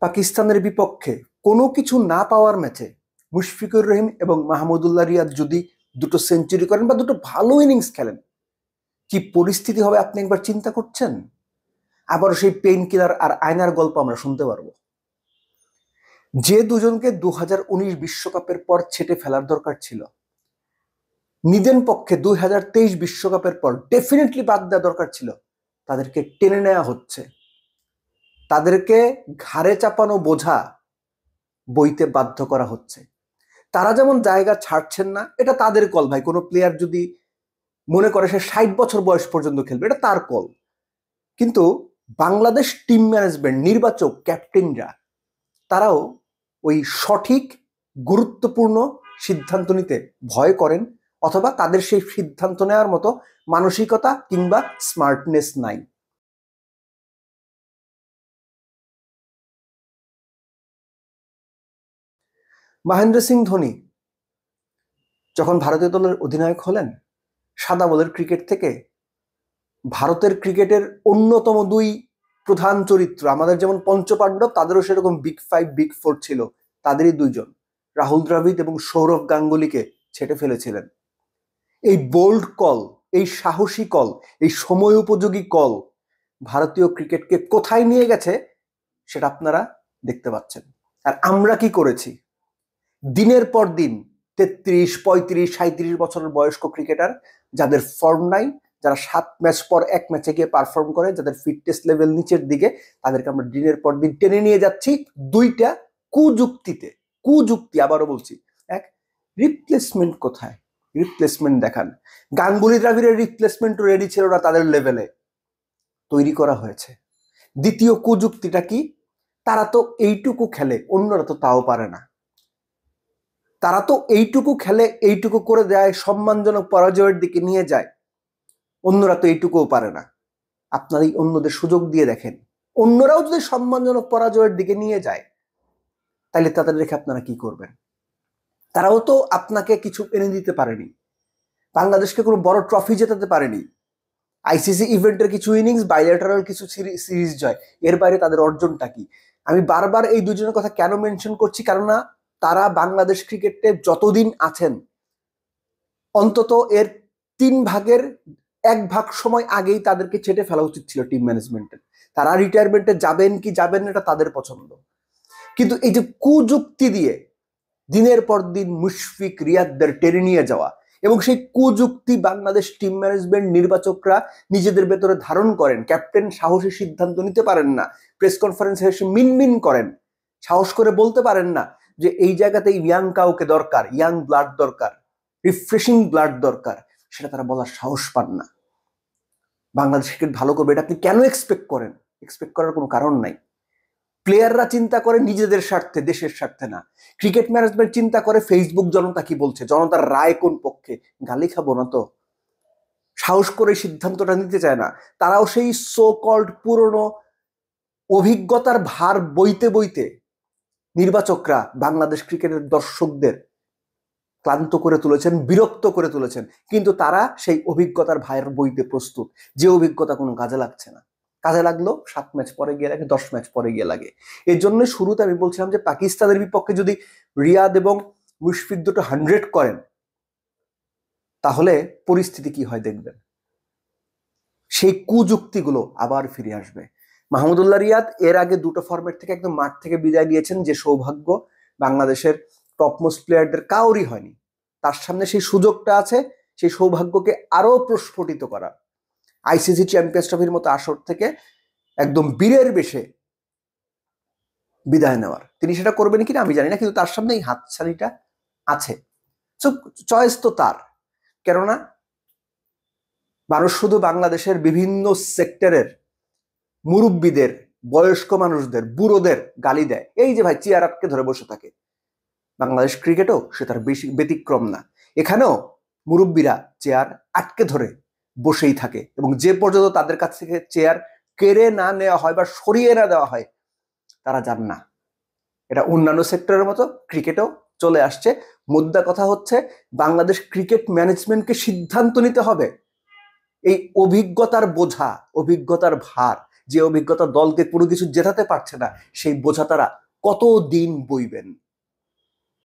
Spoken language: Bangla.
পাকিস্তানের বিপক্ষে কোনো কিছু না পাওয়ার ম্যাচে মুশফিকুর রহিম এবং মাহমুদুল্লাহ রিয়াদ যদি দুটো সেঞ্চুরি করেন বা দুটো ভালো ইনিংস খেলেন, কি পরিস্থিতি হবে আপনি একবার চিন্তা করছেন? আবার সেই পেইন কিলার আর আয়নার গল্প আমরা শুনতে পারবো। যে দুজনকে 2019 বিশ্বকাপের পর ছেটে ফেলার দরকার ছিল, নিদেন পক্ষে 2023 বিশ্বকাপের পর ডেফিনেটলি বাদ দেওয়া দরকার ছিল, তাদেরকে টেনে নেওয়া হচ্ছে। তাদেরকে ঘাড়ে চাপানো বোঝা বইতে বাধ্য করা হচ্ছে। তারা যেমন জায়গা ছাড়ছেন না, এটা তাদের কল ভাই। কোনো প্লেয়ার যদি মনে করে সে 60 বছর বয়স পর্যন্ত খেলবে, এটা তার কল। কিন্তু বাংলাদেশ টিম ম্যানেজমেন্ট, নির্বাচক, ক্যাপ্টেনরা তারাও ওই সঠিক গুরুত্বপূর্ণ সিদ্ধান্ত নিতে ভয় করেন, অথবা তাদের সেই সিদ্ধান্ত নেওয়ার মতো মানসিকতা কিংবা স্মার্টনেস নাই। মহেন্দ্র সিং ধোনি যখন ভারতীয় দলের অধিনায়ক হলেন, সাদা বলের ক্রিকেট থেকে ভারতের ক্রিকেটের অন্যতম দুই প্রধান চরিত্র, আমাদের যেমন পঞ্চপাণ্ডব, তাদেরও সেরকম বিগ ফাইভ বিগ ফোর ছিল, তাদেরই দুইজন, রাহুল দ্রাবিড় এবং সৌরভ গাঙ্গুলিকে ছেটে ফেলেছিলেন। এই বোল্ড কল, এই সাহসী কল, এই সময় উপযোগী কল ভারতীয় ক্রিকেটকে কোথায় নিয়ে গেছে সেটা আপনারা দেখতে পাচ্ছেন। আর আমরা কি করেছি? দিনের পর দিন 33, 35, 37 বছরের বয়স্ক ক্রিকেটার, যাদের ফর্ম নাই, যারা 7 ম্যাচ পর এক ম্যাচে গিয়ে পারফর্ম করে, যাদের ফিটনেস লেভেল নিচের দিকে, তাদেরকে আমরা দিনের পর দিন টেনে নিয়ে যাচ্ছি দুইটা কুযুক্তিতে। কুযুক্তি, আবারও বলছি। এক, রিপ্লেসমেন্ট কোথায়? রিপ্লেসমেন্ট দেখান। গাঙ্গুলি দ্রাবিড়ের রিপ্লেসমেন্টও রেডি ছিল না তাদের লেভেলে, তৈরি করা হয়েছে। দ্বিতীয় কুযুক্তিটা কি? তারা তো এইটুকু খেলে, অন্যরা তো তাও পারে না। তারা তো এইটুকু খেলে, এইটুকু করে দেয়, সম্মানজনক পরাজয়ের দিকে নিয়ে যায়, অন্যরা তো এইটুকুও পারে না। আপনারা এই অন্যদের সুযোগ দিয়ে দেখেন, অন্যরাও যদি সম্মানজনক পরাজয়ের দিকে নিয়ে যায়, তাহলে তাদের রেখে আপনারা কি করবেন? তারাও তো আপনাকে কিছু এনে দিতে পারেনি, বাংলাদেশকে কোনো বড় ট্রফি জেতাতে পারেনি, আইসিসি ইভেন্টের কিছু ইনিংস, বাইলেটারাল কিছু সিরিজ জয়, এর বাইরে তাদের অর্জনটা কি? আমি বারবার এই দুজনের কথা কেন মেনশন করছি? কারণ তারা বাংলাদেশ ক্রিকেটে যতদিন আছেন, অন্তত এর 1/3 সময় আগেই তাদেরকে ছেটে ফেলা উচিত ছিল টিম ম্যানেজমেন্টের। তারা রিটায়ারমেন্টে যাবেন কি যাবেন এটা তাদের পছন্দ। কিন্তু এই যে কুযুক্তি দিয়ে দিনের পর দিন মুশফিক, রিয়াদদের টেনে নিয়ে যাওয়া, এবং সেই কুযুক্তি বাংলাদেশ টিম ম্যানেজমেন্ট, নির্বাচকরা নিজেদের ভেতরে ধারণ করেন। ক্যাপ্টেন সাহসী সিদ্ধান্ত নিতে পারেন না, প্রেস কনফারেন্সে এসে মিনমিন করেন, সাহস করে বলতে পারেন না যে এই জায়গাতে ইয়াং কাউকে দরকার, ইয়াং ব্লাড দরকার, রিফ্রেশিং ব্লাড দরকার, সেটা তারা বলার সাহস পান না। বাংলাদেশ ক্রিকেট ভালো করবে এটা আপনি কেন এক্সপেক্ট করেন? এক্সপেক্ট করার কোনো কারণ নাই। প্লেয়াররা চিন্তা করে নিজেদের স্বার্থে, দেশের স্বার্থে না। ক্রিকেট ম্যানেজমেন্ট চিন্তা করে ফেসবুক জনতা কি বলছে, জনতার রায় কোন পক্ষে। গালি খাবো না তো, সাহস করে সিদ্ধান্তটা নিতে চায় না। তারাও সেই সো কল্ড পুরনো অভিজ্ঞতার ভার বইতে বইতে নির্বাচকরা বাংলাদেশ ক্রিকেটের দর্শকদের ক্লান্ত করে তুলেছেন, বিরক্ত করে তুলেছেন। কিন্তু তারা সেই অভিজ্ঞতার ভার বইতে প্রস্তুত, যে অভিজ্ঞতা কোনো কাজে লাগছে না। কাজে লাগলো 7 ম্যাচ পরে গিয়ে লাগে, 10 ম্যাচ পরে গিয়ে লাগে। এর জন্য শুরুতে আমি বলছিলাম যে পাকিস্তানের বিপক্ষে যদি রিয়াদ এবং মুশফিক দুটো 100 করেন, তাহলে পরিস্থিতি কি হয় দেখবেন। সেই কুযুক্তিগুলো আবার ফিরে আসবে। মাহমুদুল্লাহ রিয়াদ এর আগে দুটো ফরম্যাট থেকে একদম মাঠ থেকে বিদায় নিয়েছেন, যে সৌভাগ্য বাংলাদেশের টপমোস্ট প্লেয়ারদের কাউরই হয়নি। তার সামনে সেই সুযোগটা আছে, সেই সৌভাগ্যকে আরো প্রস্ফুটিত করা। আইসিসি চ্যাম্পিয়ন্স ট্রফির মতো আসর থেকে একদম বীরের বেশে বিদায় নেওয়ার। তিনি সেটা করবেন কিনা আমি জানি না, কিন্তু তার সামনে এই হাতছানিটা আছে। সো চয়েস তো তার। কেননা মানুষ শুধু বাংলাদেশের বিভিন্ন সেক্টরের মুরব্বীদের, বয়স্ক মানুষদের, বুড়োদের গালি দেয়, এই যে ভাই চেয়ার আটকে ধরে বসে থাকে। বাংলাদেশ ক্রিকেটও সে তার বেশি ব্যতিক্রম না। এখানেও মুরব্বীরা চেয়ার আটকে ধরে বসেই থাকে, এবং যে পর্যন্ত তাদের কাছ থেকে চেয়ার কেড়ে না নেওয়া হয় বা সরিয়ে না দেওয়া হয়, তারা যান না। এটা অন্যান্য সেক্টরের মতো ক্রিকেটেও চলে আসছে। মুদ্রা কথা হচ্ছে বাংলাদেশ ক্রিকেট ম্যানেজমেন্টকে সিদ্ধান্ত নিতে হবে। এই অভিজ্ঞতার বোঝা, অভিজ্ঞতার ভার যে অভিজ্ঞতা দলকে কোনো কিছু জেতাতে পারছে না, সেই বোঝা তারা কত দিন বইবেন।